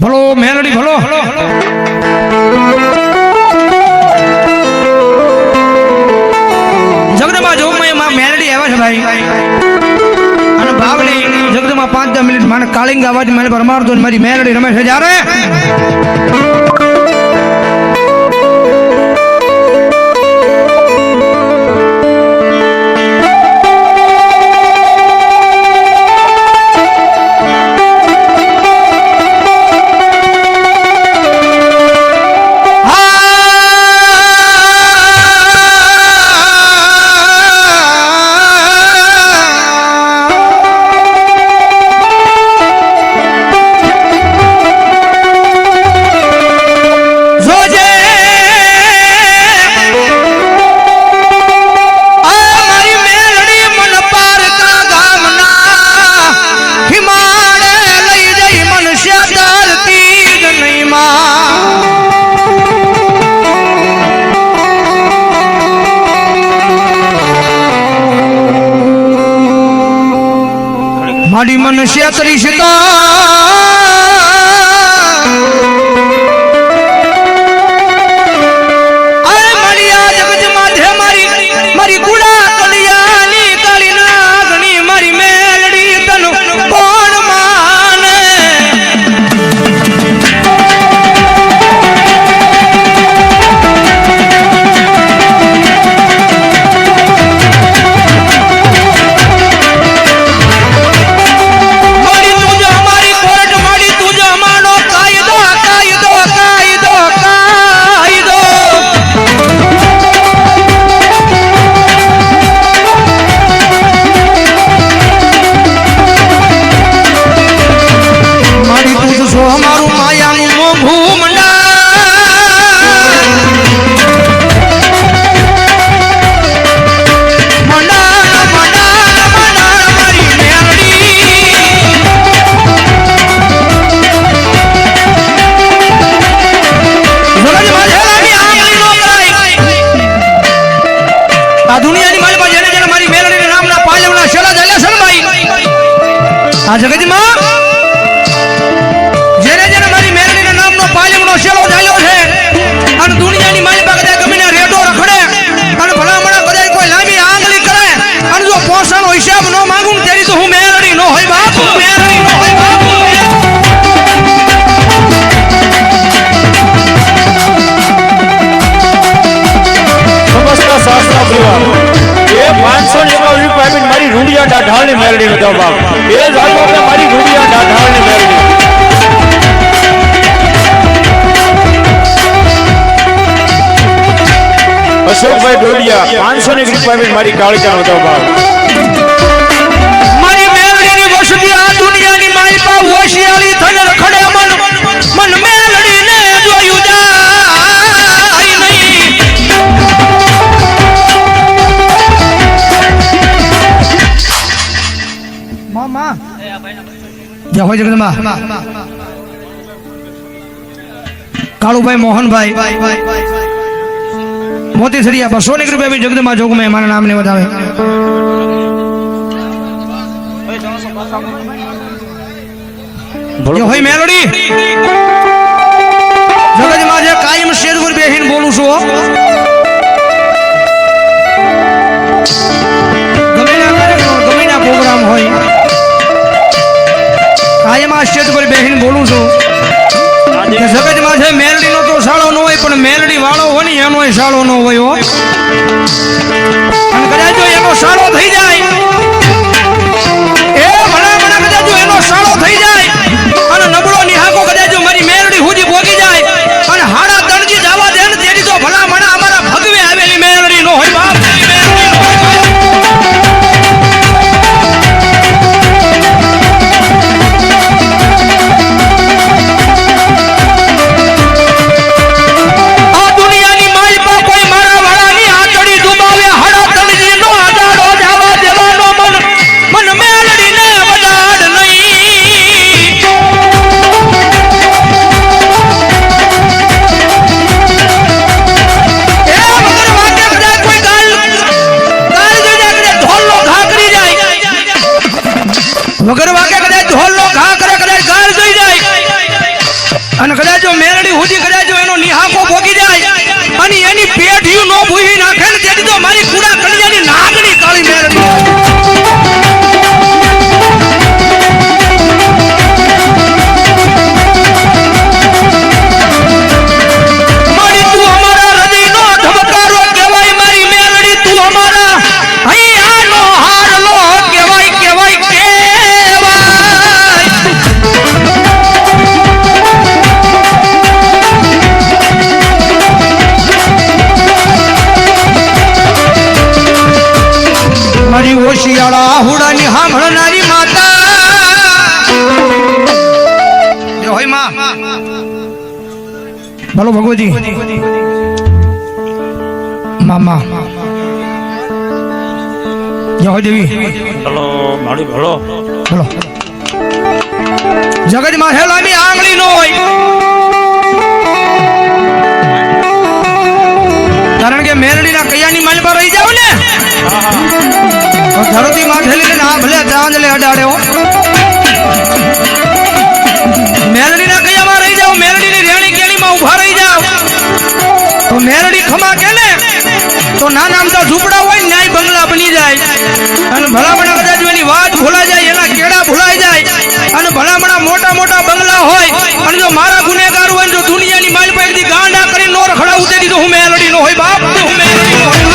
ભલો મેલડી ભલો જગદંબા જોગમાં માં મેલડી આવે છે ભાઈ અને ભાવલી જગદંબા 5-10 મિનિટ મને કાલિંગ અવાજ મને પરમારતો મારી મેલડી રમે છે જ્યારે મારી મનુષ્ય કરી શકા આ જગતમાં જેને જેને મારી મેલડીના નામનો પાલવનો શેલો ચાલ્યો છે અને દુનિયાની મારી પાસે ગમીને રેડો રખડે અને ભલામણા કદાચ કોઈ લાંબી આંગળી કરે અને જો પોષણનો હિસાબ ન માંગું તેરી તો હું મેલડી નો હોય બાપ મેલડી નો હોય બાપ સમસ્ત શાસ્ત્ર પરિવાર એ 551 રૂપિયા મારી રૂડિયા ડાઢાળની મેલડીનો દો બાપ એ જ આપણે મારી રૂડિયા ડાઢાળની મેલડી અશોકભાઈ ડોડિયા 500 રૂપિયા મારી કાળજાનો દો બાપ મારી મેલડીની વસતી આ દુનિયાની મારી પા હોશિયારી થઈને રખડે મન મેલડીને જોયું જાય નહીં મામા જય હો જગદંબા કાળુભાઈ મોહનભાઈ મોતી સરિયા 200 રૂપિયા બી જગદંબા જોગ મેં મારા નામને વધાવે જય હોય મેલોડી જગદંબા જે કાયમ શેર પર બેહીને બોલું છું ગમે પ્રોગ્રામ હોય કાયમ આ સ્ટેજ પર બેહીને બોલું છું કે જગતમાં છે મેલડીનો તો શાળો ન હોય પણ મેલડી વાળો હોય ને એનો શાળો ન હોય અને કદાચ જો એનો શાળો થઈ જાય એ ભલા કદાચ જો એનો શાળો થઈ જાય અને નબળો નિહાકો કદાચ જો મારી મેલડી હુજી ભોગી જાય અને હાડા તણજી જવા દે ને તેની તો ભલા મણા અમારા ભગવે આવેલી મેલડી નો હોય બાપ દુનિયાની માલ પર કોઈ મારા વાળાની આંતળી ડૂબાવે હાડા તણજી નો આજાડો જવા દે હરિયાળા હુડાની સાંભળનારી માતા જય હોય માં બોલો ભગવતી મામા જય હોય દેવી હલો મારી ભલો બોલો જગતમાં હેલાની આંગળી નો હોય કારણ કે મેરડીના કૈયાની માલમાં રહી જાવ ને તો ધરતી માથેલી ના ભલે ચાંદલે અડાડે હો મેરડીના કૈયામાં રહી જાવ મેરડીની રેણી કેણીમાં ઊભા રહી જાવ તો મેરડી ખમા કે ને તો નાના આમતા ઝૂંપડા હોય ન્યાય બંગલા બની જાય અને ભલામણા કદાચ એની વાત ભૂલાઈ જાય એના કેળા ભૂલાઈ જાય અને ભલામણા મોટા મોટા બંગલા હોય અને જો મારા ગુનેગાર હોય જો દુનિયાની માલ પર એકદી ગાંડા કરી નો રખડાવું તે દીધું હું મેલડી નો હોય બાપ હું મેલડી નો હોય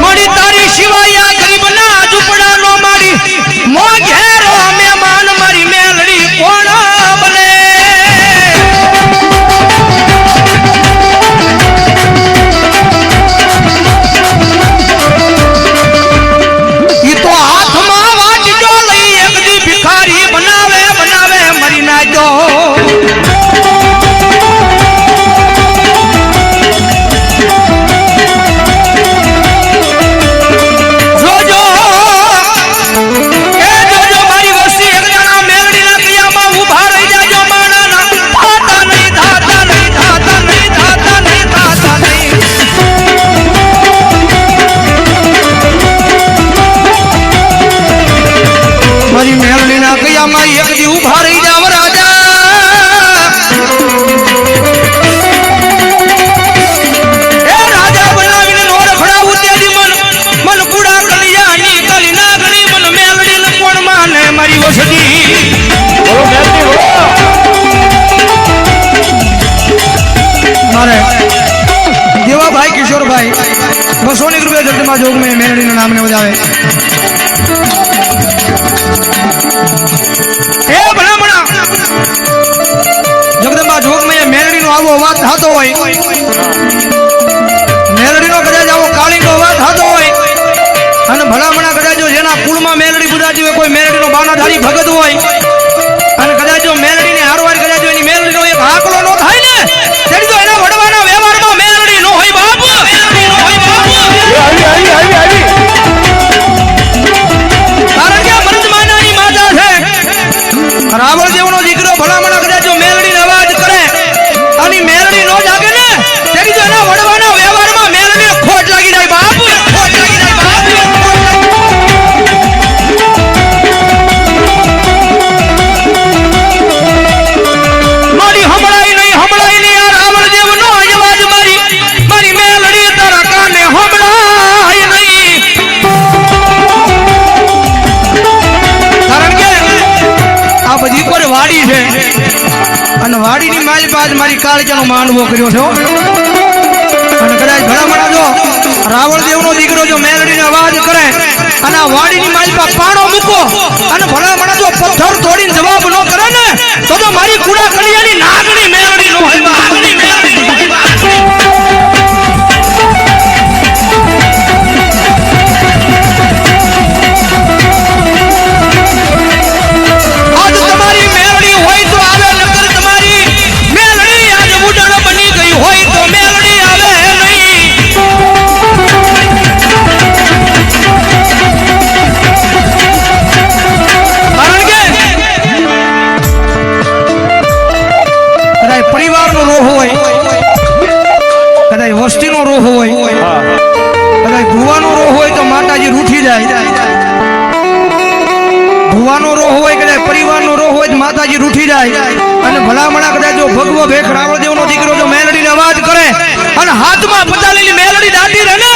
મળી તારી સિવાય આ ગરીબના ઝૂંપડા નો મારી મો ઘેરો મહેમાન મારી મેલડી કોણ બને ઈ તો હાથમાં વાટજો લઈ એકદી ભિખારી બનાવે બનાવે મરી ના જો જોજો એ જોજો મારી વસ્તી એક જણા મેલડીના કૈયામાં ઊભા રહી જાજો માણાના થાતા નહીં થાતા નહીં થાતા નહીં થાતા નહીં થાતા નહીં મારી મેલડીના કૈયામાં એક દી ઊભા રહી જાવ રાજા એ રાજા બનાવીને નો રખડાવું તેથી મન કુડા કલિયાની કલી નાગણી મન મેલડીને કોણ માને મારી વસતી બોલો મેલડી બોલો મારે દેવાભાઈ કિશોરભાઈ 200 રૂપિયા જગતમાં જોગ મેં મેલડીના નામને વધાવે એ ભલામણા જગદંબા જોગ મેં મેલડીનો આવો અવાજ થતો હોય મેલડીનો કદાચ આવો કાળીનો અવાજ થતો હોય અને ભલામણા કદાચ જો જેના કુળમાં મેલડી બુધાજી હોય કોઈ મેલડીનો બાનાધારી ભગત હોય અને કદાચ જો મેલડીને હારવાર કદાચ જો એની મેલડીનો એક આકલો નો થાય ને તેની તો એના વડવાના વ્યવહારમાં મેલડી નો હોય બાપ મેલડી નો હોય બાપ આવી કારણ કે મર્દમાનાની માતા છે રાવળ જેવનો દીકરો ભલામણા કદાચ જો મેલડીનો અવાજ કરે અને મેલડી નો જાગે ને તેની તો એના વડવાના વ્યવહારમાં મેલડીને ખોટ લાગી જાય બાપ ખોટ લાગી જાય બાપ મારી હમણાઈ નહીં આ રાવળ જેવનો અવાજ મારી મેલડી તારા કાને હમણાઈ નહીં કારણ કે આ બધી પર વાડી છે અને વાડીની માલિક આજ મારી કાળજાનો માંડવો કર્યો છે અને કદાચ ભલામણા જો રાવણ દેવનો દીકરો જો મેલડીનો અવાજ કરે અને આ વાડીની માલિકા પાણો મૂકો અને ભલામણા જો પથ્થર તોડીને જવાબ ન કરે ને તો મારી કુડા કલિયાની નાગણી મેલડી નો હોય નાગણી મેલડી નો હોય આજ તમારી મેલડી હોય તો આવે નકર તમારી મેલડી આજ ઉડણ બની ગઈ હોય તો મેલડી આવે નહીં કારણ કે કદાચ પરિવારનો રોહ હોય કદાચ વસ્તીનો રોહ હોય કદાચ ભુવાનો રોહ હોય તો માતાજી રૂઠી જાય ભુવાનો રોહ હોય કદાચ પરિવારનો રોહ હોય તો માતાજી રૂઠી જાય અને ભલામણા કદાચ જો ભગવો ભેખ રાવળદેવનો દીકરો જો મેલડીનો અવાજ કરે અને હાથમાં પતાલેલી મેલડી દાટી રહે ને